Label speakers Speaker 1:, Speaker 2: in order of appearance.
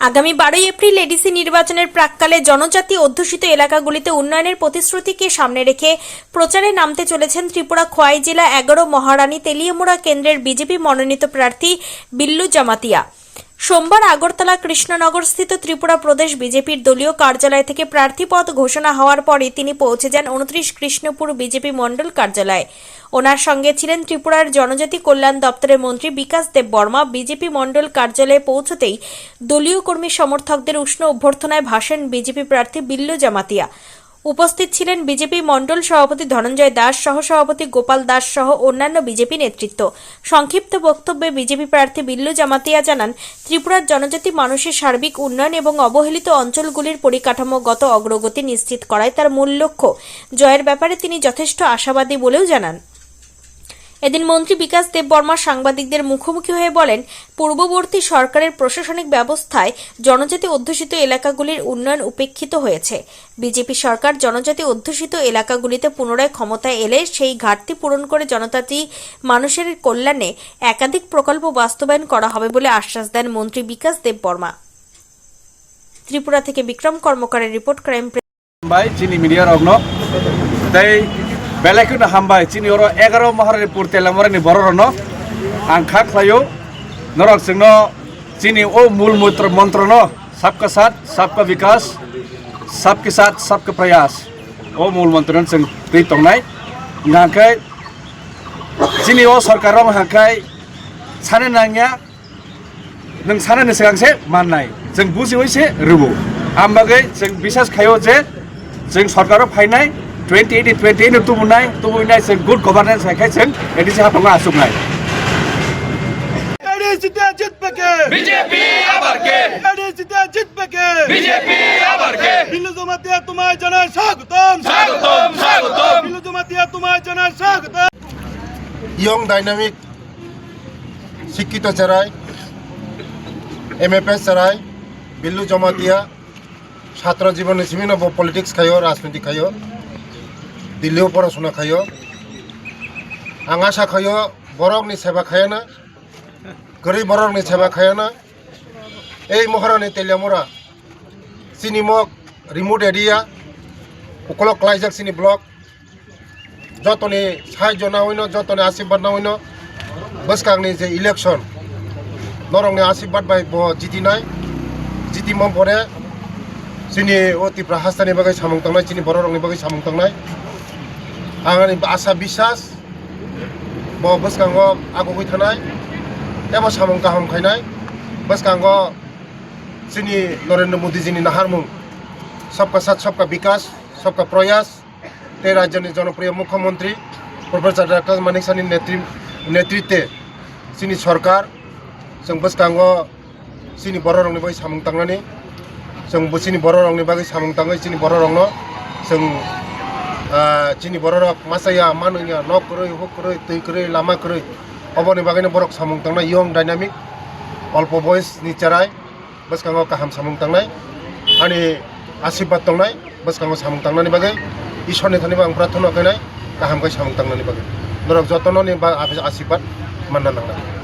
Speaker 1: আগামী 12 April ADC নির্বাচনের প্রাক্কালে জনজাতি অধ্যুষিত এলাকাগুলিতে উন্নয়নের প্রতিশ্রুতিকে সামনে রেখে প্রচারে নামতে চলেছেন ত্রিপুরা খোয়াই জেলা 11 মহারানী তেলিয়ামুড়া কেন্দ্রের বিজেপি মনোনীত প্রার্থী বিল্লু জামাতিয়া। সোমবার আগরতলা কৃষ্ণনগরস্থিত ত্রিপুরা প্রদেশ বিজেপির দলীয় কার্যালয় থেকে প্রার্থীপদ ঘোষণা হওয়ার পরে তিনি পৌঁছে যান 29 কৃষ্ণপুর বিজেপি মণ্ডল কার্যালয়ে। ওনার সঙ্গে ছিলেন ত্রিপুরার জনজাতি কল্যাণ দপ্তরের মন্ত্রী বিকাশ দেববর্মা। বিজেপি মণ্ডল কার্যালয়ে পৌঁছতেই দলীয় কর্মী সমর্থকদের উষ্ণ অভ্যর্থনায় ভাষণ বিজেপি প্রার্থী বিল্লু জামাতিয়া। উপস্থিত ছিলেন বিজেপি মণ্ডল সভাপতি ধনঞ্জয় দাস, সহসভাপতি গোপাল দাস সহ অন্যান্য বিজেপি নেতৃত্ব। সংক্ষিপ্ত বক্তব্যে বিজেপি প্রার্থী বিল্লু জামাতিয়া জানান, ত্রিপুরার জনজাতি মানুষের সার্বিক উন্নয়ন এবং অবহেলিত অঞ্চলগুলির পরিকাঠামোগত অগ্রগতি নিশ্চিত করাই তার মূল লক্ষ্য। জয়ের ব্যাপারে তিনি যথেষ্ট আশাবাদী বলেও জানান। এদিন মন্ত্রী বিকাশ দেববর্মা সাংবাদিকদের মুখোমুখি হয়ে বলেন, পূর্ববর্তী সরকারের প্রশাসনিক ব্যবস্থায় জনজাতি অধ্যুষিত এলাকাগুলির উন্নয়ন উপেক্ষিত হয়েছে। বিজেপি সরকার জনজাতি অধ্যুষিত এলাকাগুলিতে পুনরায় ক্ষমতায় এলে সেই ঘাটতি পূরণ করে জনজাতি মানুষের কল্যাণে একাধিক প্রকল্প বাস্তবায়ন করা হবে বলে আশ্বাস দেন মন্ত্রী বিকাশ দেববর্মা। ত্রিপুরা থেকে বিক্রম কর্মকারের রিপোর্ট, ক্রাইম
Speaker 2: बेलायखौनो हामबाय चिनि अर 11 महारानी तेलामुरानि बर'रनो आं खाख्लायो नरक जोंनो चिनि ओ मूल मंत्रनो सबका साथ सबका विकास सबके साथ सबका प्रयास ओ मूल मंत्रन जों दै तंनाय नांखाय चिनि ओ सरकाराव हांखाय सानो नांगिया नों सानोनि सिगांसे माननाय जों बुजिवैसे रोबो आमबागै जों बिसास खायो जे जों सरकाराव फायनाय 2018 तुमुनाय जों गुड गभार्नेंस हायखाय जों एडिसि हाफाङा आसुगनाय
Speaker 3: एडिसिते जितबेके बीजेपी आबारके एडिसिते जितबेके बीजेपी आबारके बिल्लू जामाতিয়া তোমায় জানাই স্বাগতম স্বাগতম স্বাগতম বিল্লু জামাতিয়া তোমায় জানাই স্বাগতম।
Speaker 4: ইয়ং ডাইনামিক শিক্ষিত চেরাই এমএফএস চেরাই বিল্লু জামাতিয়া ছাত্র জীবনে বিভিন্ন পলিটিক্স খাইও রাজনীতি খাইও দিল্লিও পড়াশোনা খাইও आं आशा खायो बरकनि सेवा खायाना गरीब बरकनि सेवा खायाना এই মহারানী তেলিয়ামুড়া চিনিমক রিমোট এরিয়া উকল ক্লাইজাক চিনি ব্লক যতনি সাহায্য না হইন যতনি আশীর্বাদ না হইন বসকাংনি যে ইলেকশন নরংনি আশীর্বাদ বাই জিতিনায় জিতিমম পরে চিনি অতি হাস্তানি বাগै সামুং थांनाय চিনি बर' रंनि बागै सामुं थांनाय आंनि आशा बिसास बसकांगो आगुबै थानाय एबा सामुं गाहाम खायनाय बसकांगो चिनि नरेंद्र मोदी जीनि नाहारमुं सबका साथ सबका विकास सबका प्रयास ते राज्यनि जनप्रिय मुख्यमंत्री प्रोफेसर डॉक्टर मानिक साहनि नेतृत्वे चिनि सरकार जों बसकांगो चिनि बर' रंनि बागै सामुं थांनानै जों चिनि बर' रंनि बागै सामुं थाङै चिनि बर' रंनो जों चिनि बर' रक मासाया मानैया न करै हुक करै दै करै लामा करै अबनि बागैनो बरक सामुं थांनाय इयं डायनामिक अल्प बयसनि चेराय बसकांगो गाहाम सामुं थांनाय आंनि आशीर्बाद थांनाय बसकांगो सामुं थांनायनि बागै इसोरनि थाखायबो आं प्रार्थना खालामनाय गाहामखै सामुं थांनायनि बागै नरक जतननि आशीर्बाद मानना लांनाय।